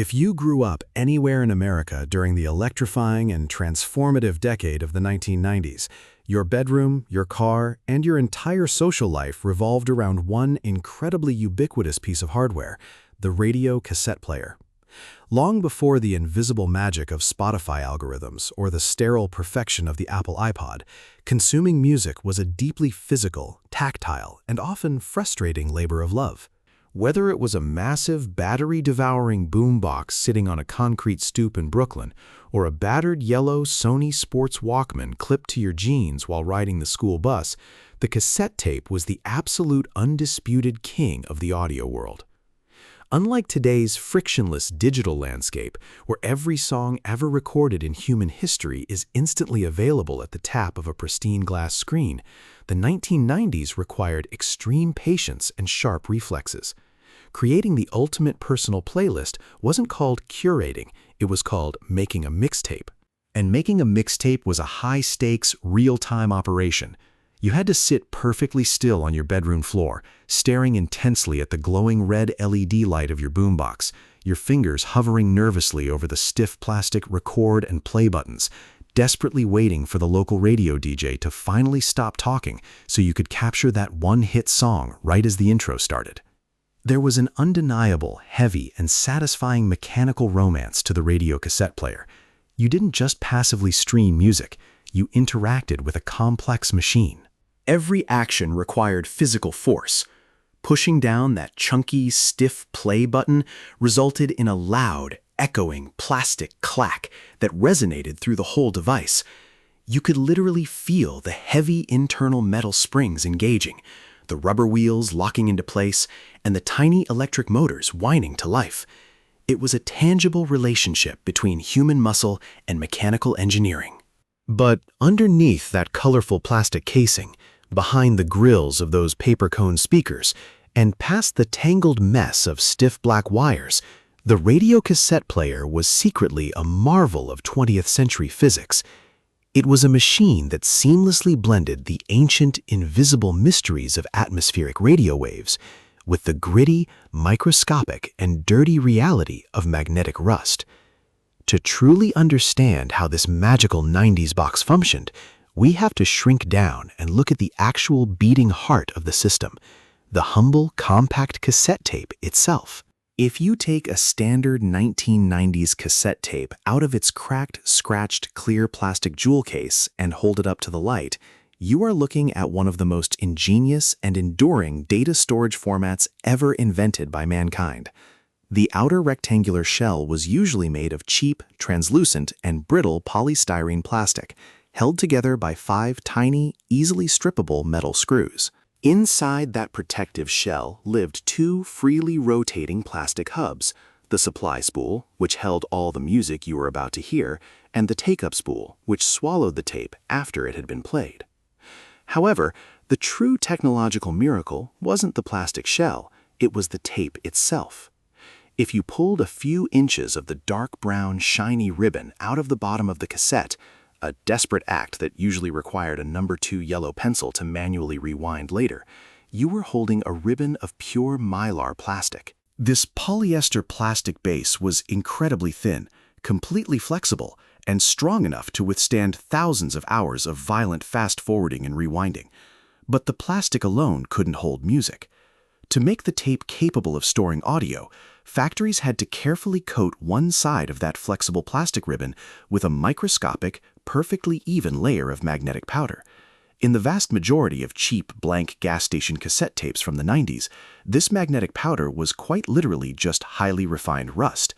If you grew up anywhere in America during the electrifying and transformative decade of the 1990s, your bedroom, your car, and your entire social life revolved around one incredibly ubiquitous piece of hardware, the radio cassette player. Long before the invisible magic of Spotify algorithms or the sterile perfection of the Apple iPod, consuming music was a deeply physical, tactile, and often frustrating labor of love. Whether it was a massive, battery-devouring boombox sitting on a concrete stoop in Brooklyn, or a battered yellow Sony Sports Walkman clipped to your jeans while riding the school bus, the cassette tape was the absolute undisputed king of the audio world. Unlike today's frictionless digital landscape, where every song ever recorded in human history is instantly available at the tap of a pristine glass screen, the 1990s required extreme patience and sharp reflexes. Creating the ultimate personal playlist wasn't called curating, it was called making a mixtape. And making a mixtape was a high-stakes, real-time operation. You had to sit perfectly still on your bedroom floor, staring intensely at the glowing red LED light of your boombox, your fingers hovering nervously over the stiff plastic record and play buttons, desperately waiting for the local radio DJ to finally stop talking so you could capture that one-hit song right as the intro started. There was an undeniable, heavy, and satisfying mechanical romance to the radio cassette player. You didn't just passively stream music, you interacted with a complex machine. Every action required physical force. Pushing down that chunky, stiff play button resulted in a loud, echoing plastic clack that resonated through the whole device. You could literally feel the heavy internal metal springs engaging, the rubber wheels locking into place, and the tiny electric motors whining to life. It was a tangible relationship between human muscle and mechanical engineering. But underneath that colorful plastic casing, behind the grills of those paper cone speakers, and past the tangled mess of stiff black wires, the radio cassette player was secretly a marvel of 20th century physics. It was a machine that seamlessly blended the ancient, invisible mysteries of atmospheric radio waves with the gritty, microscopic, and dirty reality of magnetic rust. To truly understand how this magical 90s box functioned, we have to shrink down and look at the actual beating heart of the system, the humble, compact cassette tape itself. If you take a standard 1990s cassette tape out of its cracked, scratched, clear plastic jewel case and hold it up to the light, you are looking at one of the most ingenious and enduring data storage formats ever invented by mankind. The outer rectangular shell was usually made of cheap, translucent, and brittle polystyrene plastic, held together by 5 tiny, easily strippable metal screws. Inside that protective shell lived 2 freely rotating plastic hubs, the supply spool, which held all the music you were about to hear, and the take-up spool, which swallowed the tape after it had been played. However, the true technological miracle wasn't the plastic shell, it was the tape itself. If you pulled a few inches of the dark brown, shiny ribbon out of the bottom of the cassette, a desperate act that usually required a number 2 yellow pencil to manually rewind later, you were holding a ribbon of pure mylar plastic. This polyester plastic base was incredibly thin, completely flexible, and strong enough to withstand thousands of hours of violent fast-forwarding and rewinding. But the plastic alone couldn't hold music. To make the tape capable of storing audio, factories had to carefully coat one side of that flexible plastic ribbon with a microscopic, perfectly even layer of magnetic powder. In the vast majority of cheap, blank gas station cassette tapes from the 90s, this magnetic powder was quite literally just highly refined rust.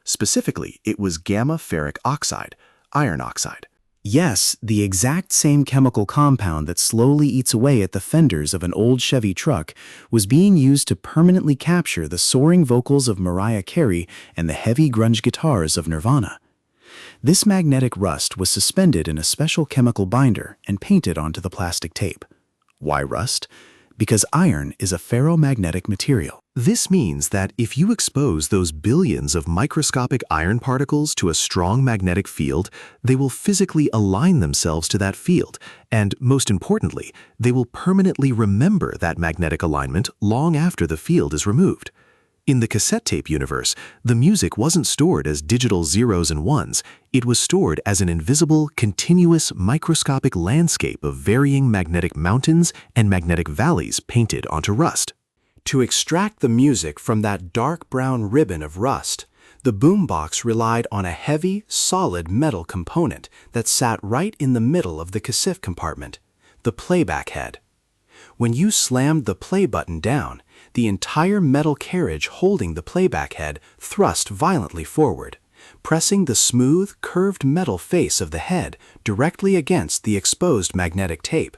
Specifically, it was gamma ferric oxide, iron oxide. Yes, the exact same chemical compound that slowly eats away at the fenders of an old Chevy truck was being used to permanently capture the soaring vocals of Mariah Carey and the heavy grunge guitars of Nirvana. This magnetic rust was suspended in a special chemical binder and painted onto the plastic tape. Why rust? Because iron is a ferromagnetic material. This means that if you expose those billions of microscopic iron particles to a strong magnetic field, they will physically align themselves to that field, and most importantly, they will permanently remember that magnetic alignment long after the field is removed. In the cassette tape universe, the music wasn't stored as digital zeros and ones. It was stored as an invisible, continuous, microscopic landscape of varying magnetic mountains and magnetic valleys painted onto rust. To extract the music from that dark brown ribbon of rust, the boombox relied on a heavy, solid metal component that sat right in the middle of the cassette compartment, the playback head. When you slammed the play button down, the entire metal carriage holding the playback head thrust violently forward, pressing the smooth, curved metal face of the head directly against the exposed magnetic tape.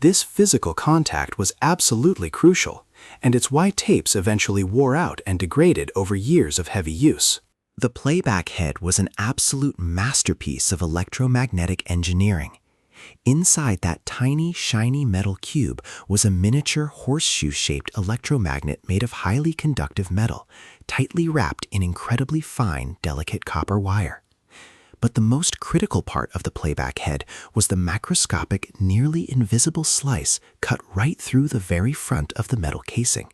This physical contact was absolutely crucial, and it's why tapes eventually wore out and degraded over years of heavy use. The playback head was an absolute masterpiece of electromagnetic engineering. Inside that tiny, shiny metal cube was a miniature horseshoe-shaped electromagnet made of highly conductive metal, tightly wrapped in incredibly fine, delicate copper wire. But the most critical part of the playback head was the macroscopic, nearly invisible slice cut right through the very front of the metal casing.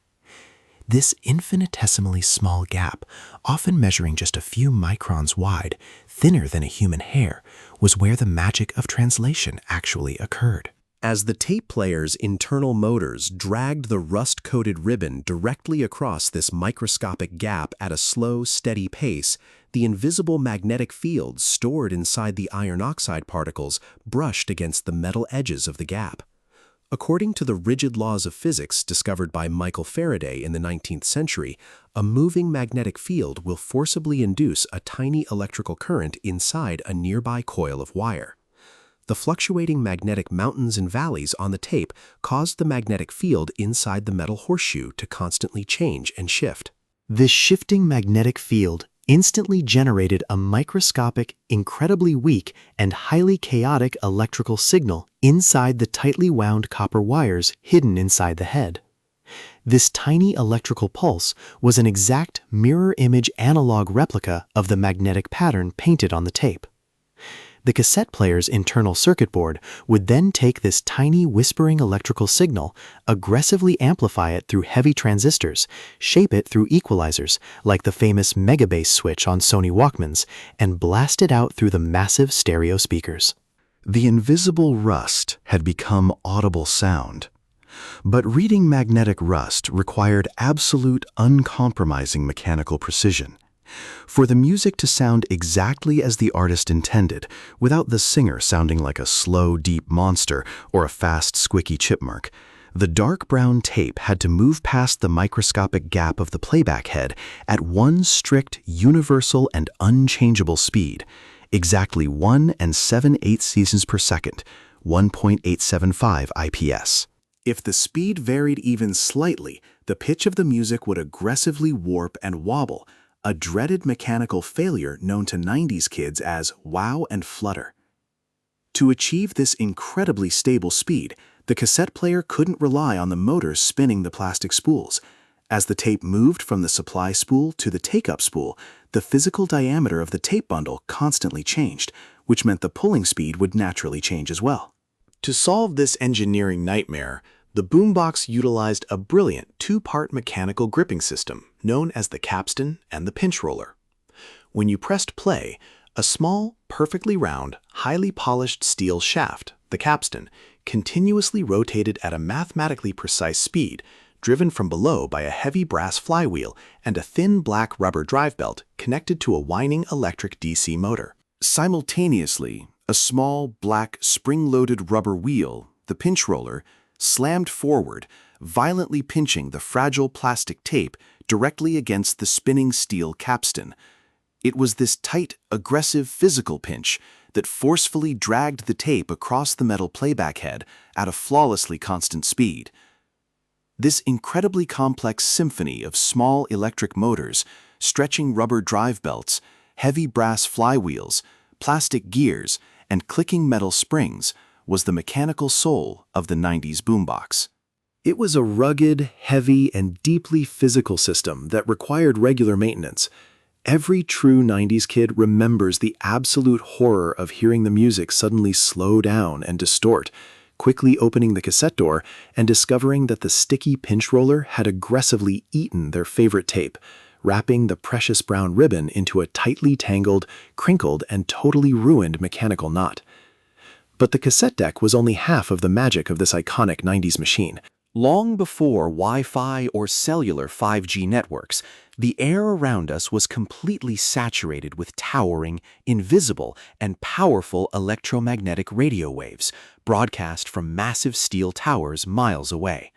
This infinitesimally small gap, often measuring just a few microns wide, thinner than a human hair, was where the magic of translation actually occurred. As the tape player's internal motors dragged the rust-coated ribbon directly across this microscopic gap at a slow, steady pace, the invisible magnetic field stored inside the iron oxide particles brushed against the metal edges of the gap. According to the rigid laws of physics discovered by Michael Faraday in the 19th century, a moving magnetic field will forcibly induce a tiny electrical current inside a nearby coil of wire. The fluctuating magnetic mountains and valleys on the tape caused the magnetic field inside the metal horseshoe to constantly change and shift. This shifting magnetic field instantly generated a microscopic, incredibly weak, and highly chaotic electrical signal inside the tightly wound copper wires hidden inside the head. This tiny electrical pulse was an exact mirror image analog replica of the magnetic pattern painted on the tape. The cassette player's internal circuit board would then take this tiny whispering electrical signal, aggressively amplify it through heavy transistors, shape it through equalizers, like the famous megabass switch on Sony Walkmans, and blast it out through the massive stereo speakers. The invisible rust had become audible sound. But reading magnetic rust required absolute, uncompromising mechanical precision. For the music to sound exactly as the artist intended, without the singer sounding like a slow, deep monster or a fast, squeaky chipmunk, the dark brown tape had to move past the microscopic gap of the playback head at one strict, universal, and unchangeable speed, exactly 1 7/8 seasons per second, 1.875 IPS. If the speed varied even slightly, the pitch of the music would aggressively warp and wobble, a dreaded mechanical failure known to 90s kids as wow and flutter. To achieve this incredibly stable speed, the cassette player couldn't rely on the motors spinning the plastic spools. As the tape moved from the supply spool to the take-up spool, the physical diameter of the tape bundle constantly changed, which meant the pulling speed would naturally change as well. To solve this engineering nightmare, the boombox utilized a brilliant two-part mechanical gripping system known as the capstan and the pinch roller. When you pressed play, a small, perfectly round, highly polished steel shaft, the capstan, continuously rotated at a mathematically precise speed, driven from below by a heavy brass flywheel and a thin black rubber drive belt connected to a whining electric DC motor. Simultaneously, a small, black, spring-loaded rubber wheel, the pinch roller, slammed forward, violently pinching the fragile plastic tape directly against the spinning steel capstan. It was this tight, aggressive physical pinch that forcefully dragged the tape across the metal playback head at a flawlessly constant speed. This incredibly complex symphony of small electric motors, stretching rubber drive belts, heavy brass flywheels, plastic gears, and clicking metal springs was the mechanical soul of the 90s boombox. It was a rugged, heavy, and deeply physical system that required regular maintenance. Every true 90s kid remembers the absolute horror of hearing the music suddenly slow down and distort, quickly opening the cassette door and discovering that the sticky pinch roller had aggressively eaten their favorite tape, wrapping the precious brown ribbon into a tightly tangled, crinkled, and totally ruined mechanical knot. But the cassette deck was only half of the magic of this iconic 90s machine. Long before Wi-Fi or cellular 5G networks, the air around us was completely saturated with towering, invisible, and powerful electromagnetic radio waves, broadcast from massive steel towers miles away.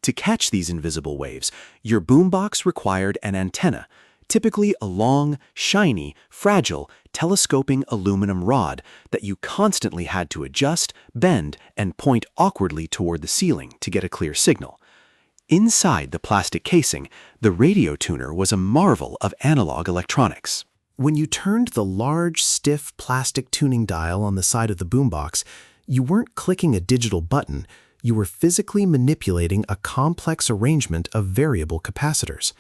To catch these invisible waves, your boombox required an antenna, typically a long, shiny, fragile, telescoping aluminum rod that you constantly had to adjust, bend, and point awkwardly toward the ceiling to get a clear signal. Inside the plastic casing, the radio tuner was a marvel of analog electronics. When you turned the large, stiff plastic tuning dial on the side of the boombox, you weren't clicking a digital button, you were physically manipulating a complex arrangement of variable capacitors.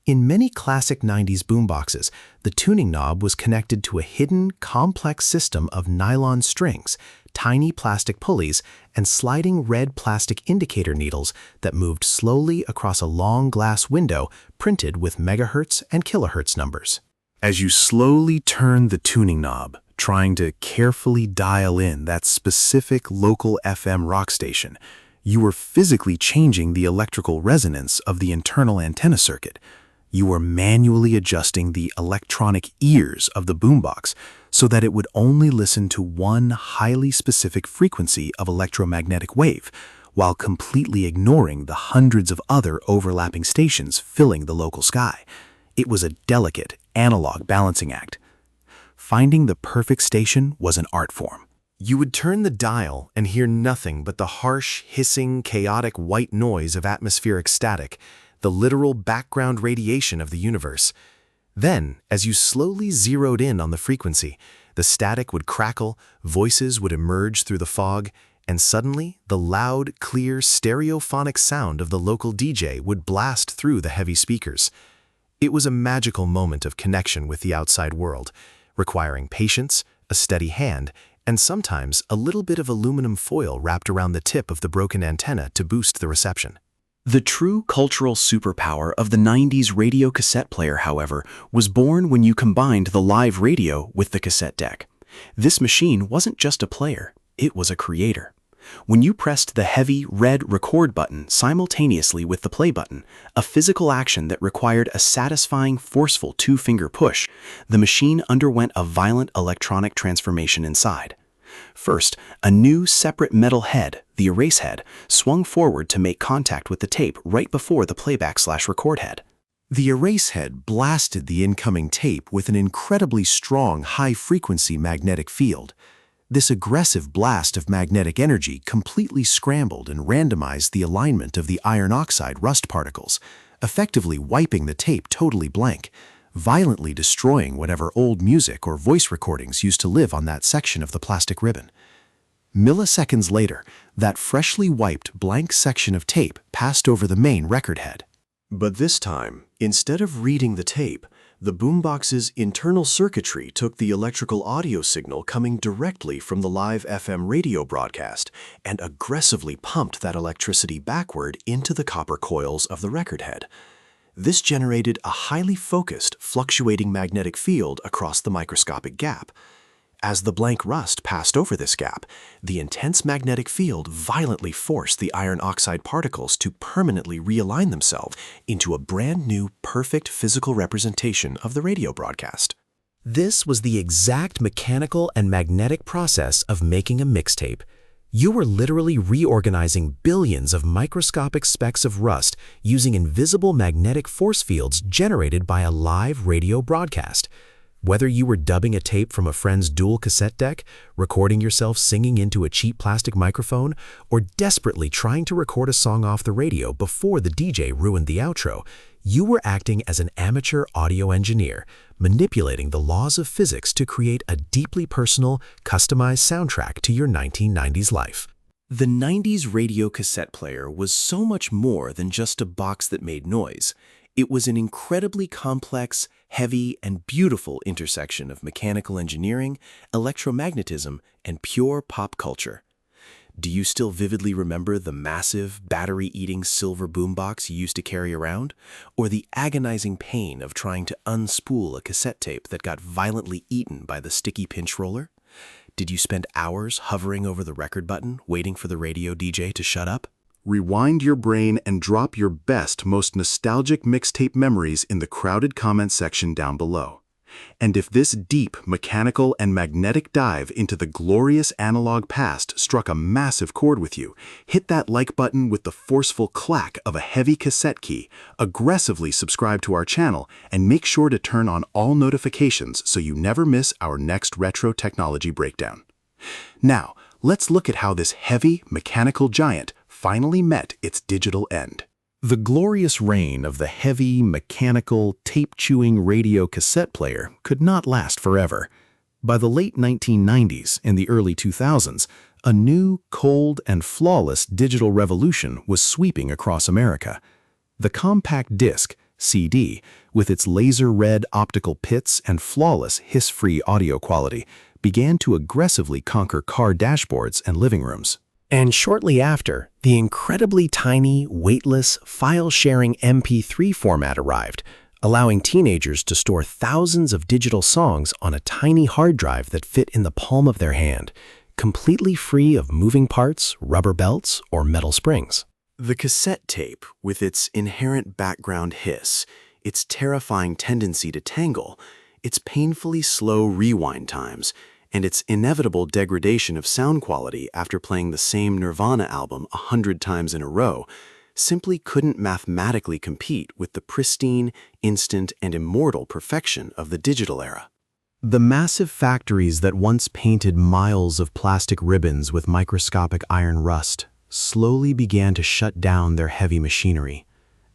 In many classic 90s boomboxes, the tuning knob was connected to a hidden, complex system of nylon strings, tiny plastic pulleys, and sliding red plastic indicator needles that moved slowly across a long glass window printed with megahertz and kilohertz numbers. As you slowly turned the tuning knob, trying to carefully dial in that specific local FM rock station, you were physically changing the electrical resonance of the internal antenna circuit. You were manually adjusting the electronic ears of the boombox so that it would only listen to one highly specific frequency of electromagnetic wave, while completely ignoring the hundreds of other overlapping stations filling the local sky. It was a delicate, analog balancing act. Finding the perfect station was an art form. You would turn the dial and hear nothing but the harsh, hissing, chaotic white noise of atmospheric static, the literal background radiation of the universe. Then, as you slowly zeroed in on the frequency, the static would crackle, voices would emerge through the fog, and suddenly the loud, clear, stereophonic sound of the local DJ would blast through the heavy speakers. It was a magical moment of connection with the outside world, requiring patience, a steady hand, and sometimes a little bit of aluminum foil wrapped around the tip of the broken antenna to boost the reception. The true cultural superpower of the 90s radio cassette player, however, was born when you combined the live radio with the cassette deck. This machine wasn't just a player, it was a creator. When you pressed the heavy red record button simultaneously with the play button, a physical action that required a satisfying, forceful two-finger push, the machine underwent a violent electronic transformation inside. First, a new separate metal head, the erase head, swung forward to make contact with the tape right before the playback/record head. The erase head blasted the incoming tape with an incredibly strong high-frequency magnetic field. This aggressive blast of magnetic energy completely scrambled and randomized the alignment of the iron oxide rust particles, effectively wiping the tape totally blank, violently destroying whatever old music or voice recordings used to live on that section of the plastic ribbon. Milliseconds later, that freshly wiped blank section of tape passed over the main record head. But this time, instead of reading the tape, the boombox's internal circuitry took the electrical audio signal coming directly from the live FM radio broadcast and aggressively pumped that electricity backward into the copper coils of the record head. This generated a highly focused, fluctuating magnetic field across the microscopic gap. As the blank rust passed over this gap, the intense magnetic field violently forced the iron oxide particles to permanently realign themselves into a brand new, perfect physical representation of the radio broadcast. This was the exact mechanical and magnetic process of making a mixtape. You were literally reorganizing billions of microscopic specks of rust using invisible magnetic force fields generated by a live radio broadcast. Whether you were dubbing a tape from a friend's dual cassette deck, recording yourself singing into a cheap plastic microphone, or desperately trying to record a song off the radio before the DJ ruined the outro, you were acting as an amateur audio engineer, manipulating the laws of physics to create a deeply personal, customized soundtrack to your 1990s life. The 90s radio cassette player was so much more than just a box that made noise. It was an incredibly complex, heavy, and beautiful intersection of mechanical engineering, electromagnetism, and pure pop culture. Do you still vividly remember the massive, battery-eating silver boombox you used to carry around? Or the agonizing pain of trying to unspool a cassette tape that got violently eaten by the sticky pinch roller? Did you spend hours hovering over the record button, waiting for the radio DJ to shut up? Rewind your brain and drop your best, most nostalgic mixtape memories in the crowded comment section down below. And if this deep, mechanical, and magnetic dive into the glorious analog past struck a massive chord with you, hit that like button with the forceful clack of a heavy cassette key, aggressively subscribe to our channel, and make sure to turn on all notifications so you never miss our next retro technology breakdown. Now, let's look at how this heavy, mechanical giant finally met its digital end. The glorious reign of the heavy, mechanical, tape-chewing radio cassette player could not last forever. By the late 1990s and the early 2000s, a new, cold, and flawless digital revolution was sweeping across America. The compact disc, CD, with its laser-red optical pits and flawless hiss-free audio quality, began to aggressively conquer car dashboards and living rooms. And shortly after, the incredibly tiny, weightless, file-sharing MP3 format arrived, allowing teenagers to store thousands of digital songs on a tiny hard drive that fit in the palm of their hand, completely free of moving parts, rubber belts, or metal springs. The cassette tape, with its inherent background hiss, its terrifying tendency to tangle, its painfully slow rewind times, and its inevitable degradation of sound quality after playing the same Nirvana album 100 times in a row, simply couldn't mathematically compete with the pristine, instant, and immortal perfection of the digital era. The massive factories that once painted miles of plastic ribbons with microscopic iron rust slowly began to shut down their heavy machinery,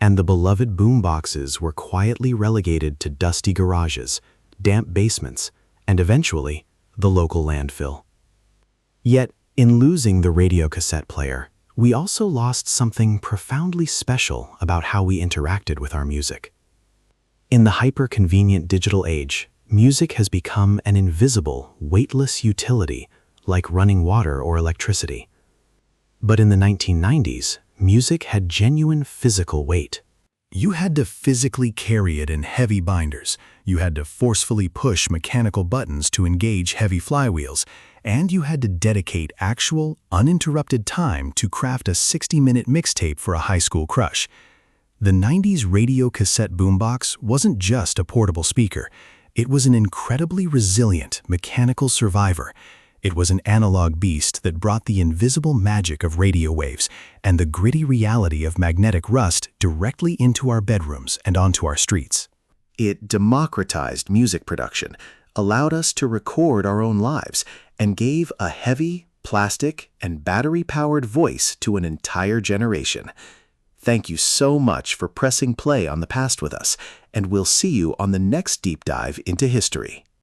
and the beloved boomboxes were quietly relegated to dusty garages, damp basements, and eventually, the local landfill. Yet, in losing the radio cassette player, we also lost something profoundly special about how we interacted with our music. In the hyper-convenient digital age, music has become an invisible, weightless utility, like running water or electricity. But in the 1990s, music had genuine physical weight. You had to physically carry it in heavy binders, you had to forcefully push mechanical buttons to engage heavy flywheels, and you had to dedicate actual, uninterrupted time to craft a 60-minute mixtape for a high school crush. The 90s radio cassette boombox wasn't just a portable speaker. It was an incredibly resilient, mechanical survivor. It was an analog beast that brought the invisible magic of radio waves and the gritty reality of magnetic rust directly into our bedrooms and onto our streets. It democratized music production, allowed us to record our own lives, and gave a heavy, plastic, and battery-powered voice to an entire generation. Thank you so much for pressing play on the past with us, and we'll see you on the next deep dive into history.